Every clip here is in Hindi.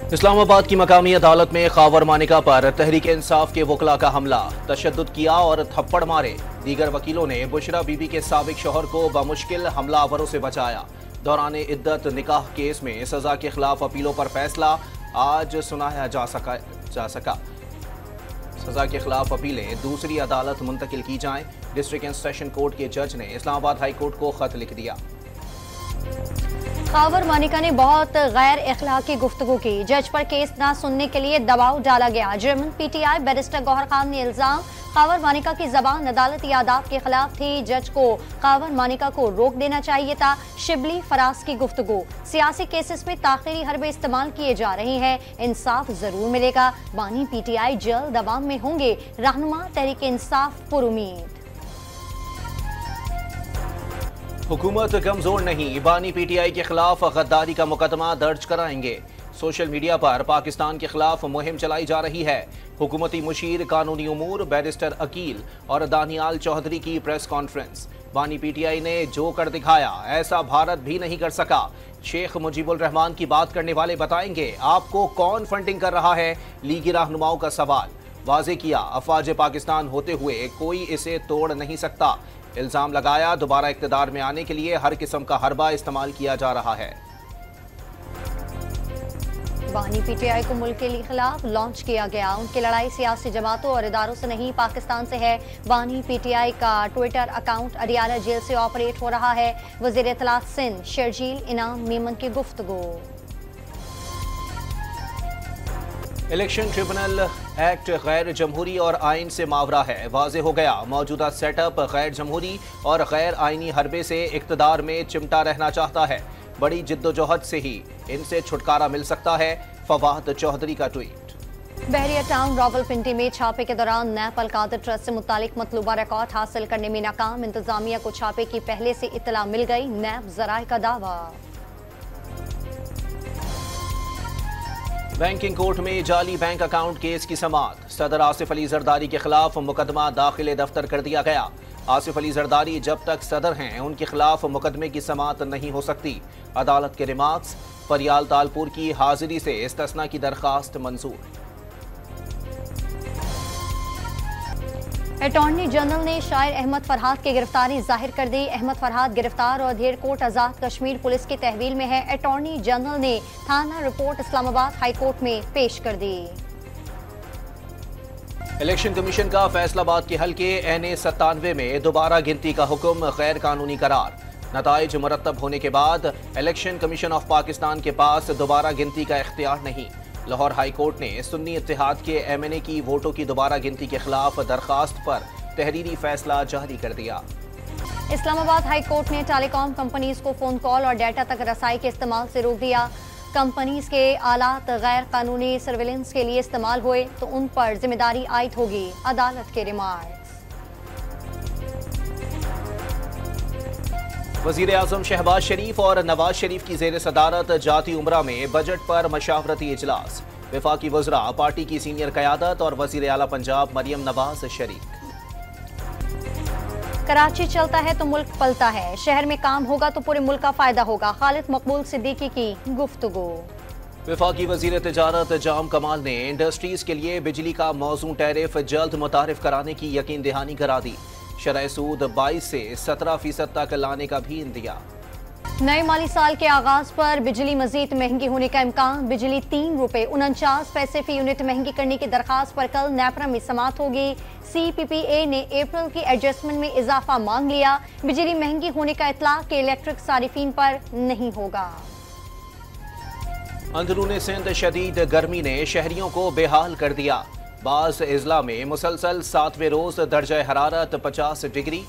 इस्लामाबाद की मकामी अदालत में खावर मानिका पर तहरीक इंसाफ के वकला का हमला, तशद्दुद किया और थप्पड़ मारे। दीगर वकीलों ने बुशरा बीबी के साबिक शौहर को बमुश्किल हमलावरों से बचाया। दौरान इद्दत निकाह केस में सजा के खिलाफ अपीलों पर फैसला आज सुनाया जा सका। सजा के खिलाफ अपीलें दूसरी अदालत मुंतकिल की जाएं। डिस्ट्रिक्ट एंड सेशन कोर्ट के जज ने इस्लामाबाद हाई कोर्ट को खत लिख दिया। खावर मानिका ने बहुत गैर इखलाकी गुफ्तगू की। जज पर केस न सुनने के लिए दबाव डाला गया। जर्मन पीटीआई बैरिस्टर गौहर खान ने इल्जाम, खावर मानिका की जबान अदालती आदाब के खिलाफ थी। जज को खावर मानिका को रोक देना चाहिए था। शिबली फराज की गुफ्तगू, सियासी केसेस में ताखिरी हरबे इस्तेमाल किए जा रही हैं, इंसाफ जरूर मिलेगा। बानी पीटीआई जल्द अवाम में होंगे। रहनुमा तहरीक इंसाफ पुरुमीद। हुकूमत कमजोर नहीं, बानी पीटीआई के खिलाफ गद्दारी का मुकदमा दर्ज कराएंगे। सोशल मीडिया पर पाकिस्तान के खिलाफ मुहिम चलाई जा रही है। हुकूमती मुशीर कानूनी उमूर बैरिस्टर अकील और दानियाल चौधरी की प्रेस कॉन्फ्रेंस। बानी पीटीआई ने जो कर दिखाया ऐसा भारत भी नहीं कर सका। शेख मुजीबुर रहमान की बात करने वाले बताएंगे आपको कौन फंडिंग कर रहा है। लीगी रहनुमाओं का सवाल वाजे किया, अफवाज पाकिस्तान होते हुए कोई इसे तोड़ नहीं सकता। इल्जाम लगाया दोबारा इक्तदार में आने के लिए हर किस्म का हरबा इस्तेमाल किया जा रहा है। बानी पीटीआई को मुल्क के खिलाफ लॉन्च किया गया। उनकी लड़ाई सियासी जमातों और इदारों से नहीं, पाकिस्तान से है। बानी पीटीआई का ट्विटर अकाउंट अडियाला जेल से ऑपरेट हो रहा है। वजीर इत्तलात सिंध शर्जील इनाम मीमन की गुफ्तगू। इलेक्शन ट्रिब्यूनल एक्ट गैर जमहूरी और आइन से मावरा है। वाजे हो गया, मौजूदा सेटअप गैर जमहूरी और गैर आइनी हरबे से इक्तदार में चिमटा रहना चाहता है। बड़ी जिद्दोजहद से ही इनसे छुटकारा मिल सकता है। फवाद चौधरी का ट्वीट। बहरिया टाउन रावलपिंडी में छापे के दौरान नैप अलकादर ट्रस्ट से मुतालिक मतलूबा रिकॉर्ड हासिल करने में नाकाम। इंतजामिया को छापे की पहले से इतला मिल गई, नैप जराए का दावा। बैंकिंग कोर्ट में जाली बैंक अकाउंट केस की समाअत। सदर आसिफ अली जरदारी के खिलाफ मुकदमा दाखिले दफ्तर कर दिया गया। आसिफ अली जरदारी जब तक सदर हैं उनके खिलाफ मुकदमे की समाअत नहीं हो सकती। अदालत के रिमार्क्स, फरियाल तालपुर की हाजिरी से इस्तिस्ना की दरखास्त मंजूर। अटॉर्नी जनरल ने शायर अहमद फरहाद की गिरफ्तारी जाहिर कर दी। अहमद फरहाद गिरफ्तार और धेर कोर्ट आजाद कश्मीर पुलिस की तहवील में है। अटॉर्नी जनरल ने थाना रिपोर्ट इस्लामाबाद हाई कोर्ट में पेश कर दी। इलेक्शन कमीशन का फैसलाबाद के हल्के NA97 में दोबारा गिनती का हुक्म गैर कानूनी करार। नताइज मुरतब होने के बाद इलेक्शन कमीशन ऑफ पाकिस्तान के पास दोबारा गिनती का इख्तियार नहीं। लाहौर हाई कोर्ट ने सुन्नी इत्तेहाद के MNA की वोटों की दोबारा गिनती के खिलाफ दरखास्त पर तहरीरी फैसला जारी कर दिया। इस्लामाबाद हाई कोर्ट ने टेलीकॉम कंपनीज को फोन कॉल और डाटा तक रसाई के इस्तेमाल से रोक दिया। कंपनीज के आलात गैर कानूनी सर्विलेंस के लिए इस्तेमाल हुए तो उन पर जिम्मेदारी आयद होगी। अदालत के रिमार्क्स। वजीर आजम शहबाज शरीफ और नवाज शरीफ की जेर सदारत जाती उमरा में बजट पर मशावरती इजलास। वफाकी वज़रा, पार्टी की सीनियर क़यादत और वजीर आला पंजाब मरियम नवाज शरीक। कराची चलता है तो मुल्क पलता है, शहर में काम होगा तो पूरे मुल्क का फायदा होगा। खालिद मकबूल सिद्दीकी की गुफ्तगू। वफाकी वजीर तिजारत जाम कमाल ने इंडस्ट्रीज के लिए बिजली का मौजूद टैरिफ जल्द मुतारिफ कराने की यकीन दहानी करा दी। शरह सूद 22 से 17% तक लाने का भी इंदिया। नए माली साल के आगाज पर बिजली मजीद महंगी होने का इम्कान। बिजली ₹3.49 फी यूनिट महंगी करने की दरखास्त पर कल नेपरा में समाअत होगी। CPPA ने अप्रैल की एडजस्टमेंट में इजाफा मांग लिया। बिजली महंगी होने का इतलाक के इलेक्ट्रिक सारिफीन पर नहीं होगा। अंदरूनी सिंध शदीद गर्मी ने शहरियों को बेहाल कर दिया। बाज़ इजला में मुसलसल 7वें रोज दर्जा हरारत 50 डिग्री।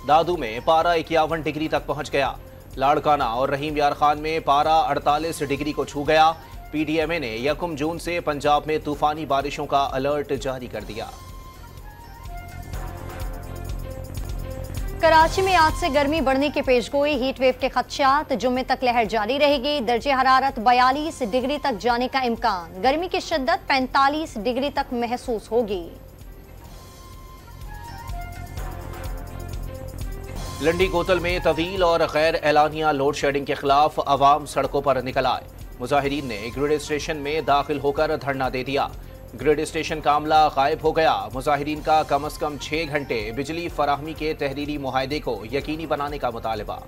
दादू में पारा 51 डिग्री तक पहुंच गया। लाड़काना और रहीम यार खान में पारा 48 डिग्री को छू गया। PDMA ने 1 जून से पंजाब में तूफानी बारिशों का अलर्ट जारी कर दिया। कराची में आज से गर्मी बढ़ने की पेशगोई। हीट वेव के खदशात, जुम्मे तक लहर जारी रहेगी। दर्जे हरारत 42 डिग्री तक जाने का इम्कान। गर्मी की शिद्दत 45 डिग्री तक महसूस होगी। लंडी कोतल में तवील और गैर एलानिया लोड शेडिंग के खिलाफ अवाम सड़कों पर निकल आए। मुजाहिरीन ने ग्रिड स्टेशन में दाखिल होकर धरना दे दिया। ग्रिड स्टेशन का अमला गायब हो गया। मुजाहिरीन का कम से कम 6 घंटे बिजली फराहमी के तहरीरी मुआहदे को यकीनी बनाने का मुतालबा।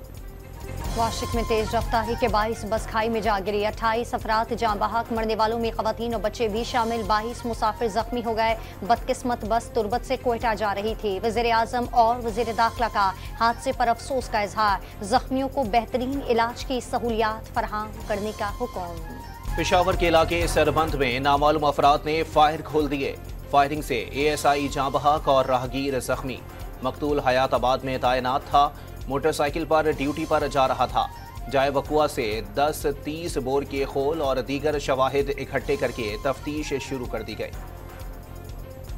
वाशिक में तेज रफ्तारी के 22 बस खाई में जा गिरी। 28 अफराद जाँ बहक, मरने वालों में खवातीन और बच्चे भी शामिल। 22 मुसाफिर जख्मी हो गए। बदकिस्मत बस तुर्बत से कोयटा जा रही थी। वज़ीर आज़म और वज़ीर दाखिला का हादसे पर अफसोस का इजहार। जख्मियों को बेहतरीन इलाज की सहूलियात फराहम करने का हुक्म। पेशावर के इलाके सरबंद में नामालूम अफराद ने फायर खोल दिए। फायरिंग से ASI जाँ बहक और राहगीर जख्मी। मकतूल हयाताबाद में तैनात था। मोटरसाइकिल पर ड्यूटी पर जा रहा था। जाए वकुआ से 10-30 बोर के खोल और दीगर शवाहिद इकट्ठे करके तफ्तीश शुरू कर दी गई।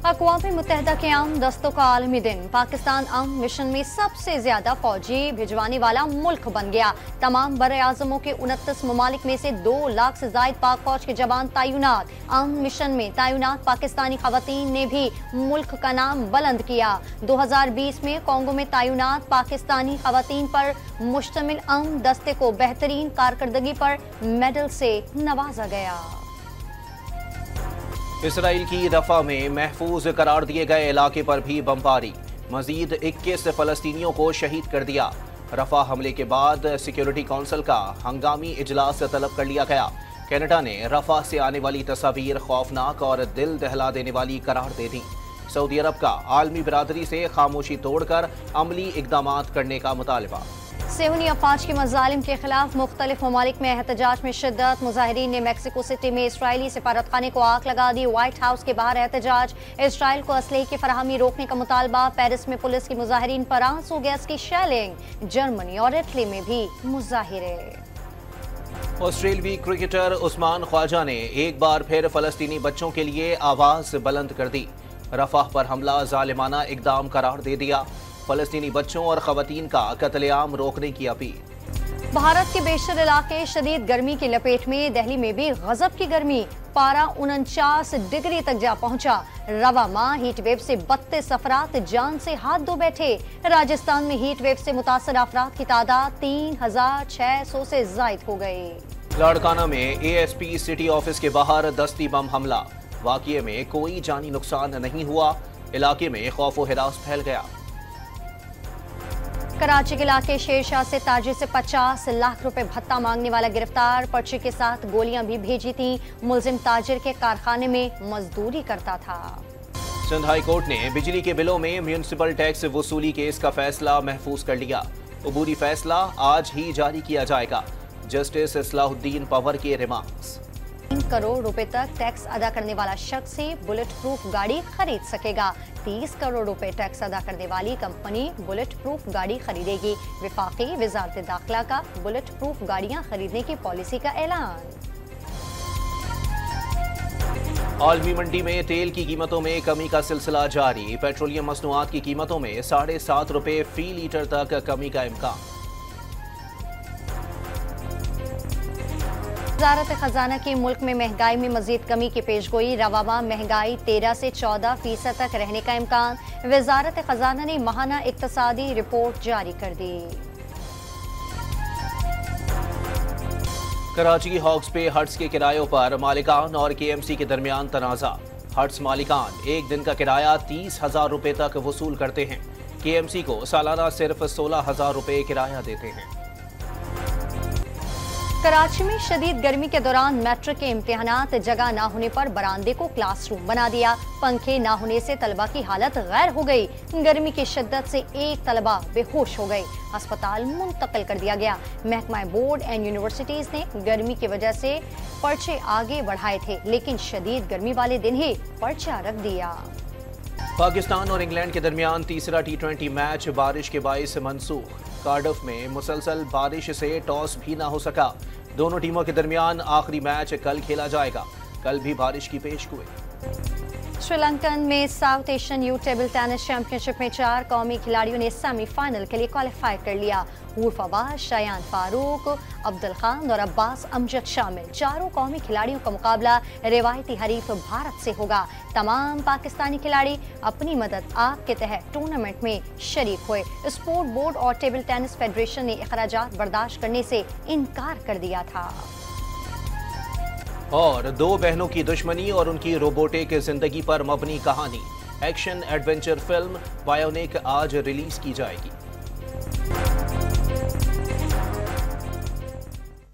अक़वाम मुत्तहिदा के आम दस्तों का आलमी दिन। पाकिस्तान अमन मिशन में सबसे ज्यादा फौजी भिजवाने वाला मुल्क बन गया। तमाम बरे आज़मों के 29 ममालिक में से 2 लाख से जायद पाक फौज के जवान तैनात। अमन मिशन में तैनात पाकिस्तानी खवातीन ने भी मुल्क का नाम बुलंद किया। 2020 में कॉन्गो में तैनात पाकिस्तानी खवातीन पर मुश्तमिल अमन दस्ते को बेहतरीन कारकर्दगी पर मेडल से नवाजा गया। इसराइल की रफा में महफूज करार दिए गए इलाके पर भी बमबारी। मजीद 21 फलस्तीनियों को शहीद कर दिया। रफा हमले के बाद सिक्योरिटी काउंसिल का हंगामी इजलास तलब कर लिया गया। कनाडा ने रफा से आने वाली तस्वीर खौफनाक और दिल दहला देने वाली करार दे दी। सऊदी अरब का आलमी बिरादरी से खामोशी तोड़कर अमली इकदाम करने का मुतालबा। सेहूनी अफवाज के मजालिम के खिलाफ मुख्तलिफ ममालिक में एहतजाज में शिद्दत। मुजाहिरीन ने मैक्सिको सिटी में इसराइली सफारतखाने को आग लगा दी। व्हाइट हाउस के बाहर एहतजाज। इसराइल को असलहे की फराहमी रोकने का मुतालबा। पेरिस में पुलिस की मुजाहिरीन पर आंसू गैस की शेलिंग। जर्मनी और इटली में भी मुजाहिरे। ऑस्ट्रेलियाई क्रिकेटर उस्मान ख्वाजा ने एक बार फिर फलस्तीनी बच्चों के लिए आवाज बुलंद कर दी। रफाह पर हमला जालिमाना इकदाम करार दे दिया। फलस्तीनी बच्चों और खवातीन का कत्लेआम रोकने की अपील। भारत के बेशतर इलाके शदीद गर्मी की लपेट में। दिल्ली में भी गजब की गर्मी। पारा 49 डिग्री तक जा पहुंचा। रवा माह हीट वेव से 32 अफराद जान से हाथ धो बैठे। राजस्थान में हीट वेव से मुतासर अफराद की तादाद 3600 से जायद हो गई। लाड़काना में ASP सिटी ऑफिस के बाहर दस्ती बम हमला। वाक़ये में कोई जानी नुकसान नहीं हुआ। इलाके में खौफ व हिरास फैल गया। कराची के इलाके शेरशाह से ताजिर से 50 लाख रुपए भत्ता मांगने वाला गिरफ्तार। पर्चे के साथ गोलियां भी भेजी थी। मुलजिम ताजिर के कारखाने में मजदूरी करता था। सिंध हाई कोर्ट ने बिजली के बिलों में म्यूनिसिपल टैक्स वसूली केस का फैसला महफूज कर लिया। अबूरी फैसला आज ही जारी किया जाएगा। जस्टिस इस्लाहुद्दीन पवर के रिमार्क्स। 3 करोड़ रुपए तक टैक्स अदा करने वाला शख्स ही बुलेट प्रूफ गाड़ी खरीद सकेगा। 30 करोड़ रुपए टैक्स अदा करने वाली कंपनी बुलेट प्रूफ गाड़ी खरीदेगी। विफाकी वजारत दाखिला का बुलेट प्रूफ गाड़ियां खरीदने की पॉलिसी का ऐलान। आलमी मंडी में तेल की कीमतों में कमी का सिलसिला जारी। पेट्रोलियम मसनूआत की कीमतों में 7.5 रुपए फी लीटर तक कमी का इम्कान। वजारत खजाना की मुल्क में महंगाई में मजीद कमी की पेशगोई। रवामा महंगाई 13 से 14% तक रहने का इम्कान। वजारत खजाना ने माहाना इक्तसादी रिपोर्ट जारी कर दी। कराची हॉक्स पे हट्स के किरायों पर मालिकान और KMC के दरमियान तनाजा। हट्स मालिकान एक दिन का किराया 30,000 रुपए तक वसूल करते हैं। KMC को सालाना सिर्फ 16,000 रुपए किराया देते हैं। कराची में शदीद गर्मी के दौरान मैट्रिक के इम्तिहानात जगह ना होने पर बरामदे को क्लासरूम बना दिया। पंखे ना होने से तलबा की हालत गैर हो गई। गर्मी की शिद्दत से एक तलबा बेहोश हो गई। अस्पताल मुंतकिल कर दिया गया। महकमा बोर्ड एंड यूनिवर्सिटीज ने गर्मी की वजह से पर्चे आगे बढ़ाए थे, लेकिन शदीद गर्मी वाले दिन ही पर्चा रख दिया। पाकिस्तान और इंग्लैंड के दरमियान तीसरा T20 मैच बारिश के बाइस मनसूख। कार्डिफ में मुसलसल बारिश से टॉस भी ना हो सका। दोनों टीमों के दरमियान आखिरी मैच कल खेला जाएगा। कल भी बारिश की पेशगोई। श्रीलंकन में south Asian youth table tennis championship में 4 कौमी खिलाड़ियों ने सेमीफाइनल के लिए क्वालिफाई कर लिया। उर्फ अब्बास, शायान फारूक, अब्दुल खान और अब्बास अमजद शामिल। चारों कौमी खिलाड़ियों का मुकाबला रिवायती हरीफ भारत से होगा। तमाम पाकिस्तानी खिलाड़ी अपनी मदद आप के तहत टूर्नामेंट में शरीक हुए। स्पोर्ट बोर्ड और टेबल टेनिस फेडरेशन ने अखराजात बर्दाश्त करने से इनकार कर दिया था। और दो बहनों की दुश्मनी और उनकी रोबोटिक जिंदगी पर मबनी कहानी एक्शन एडवेंचर फिल्म बायोनिक आज रिलीज की जाएगी।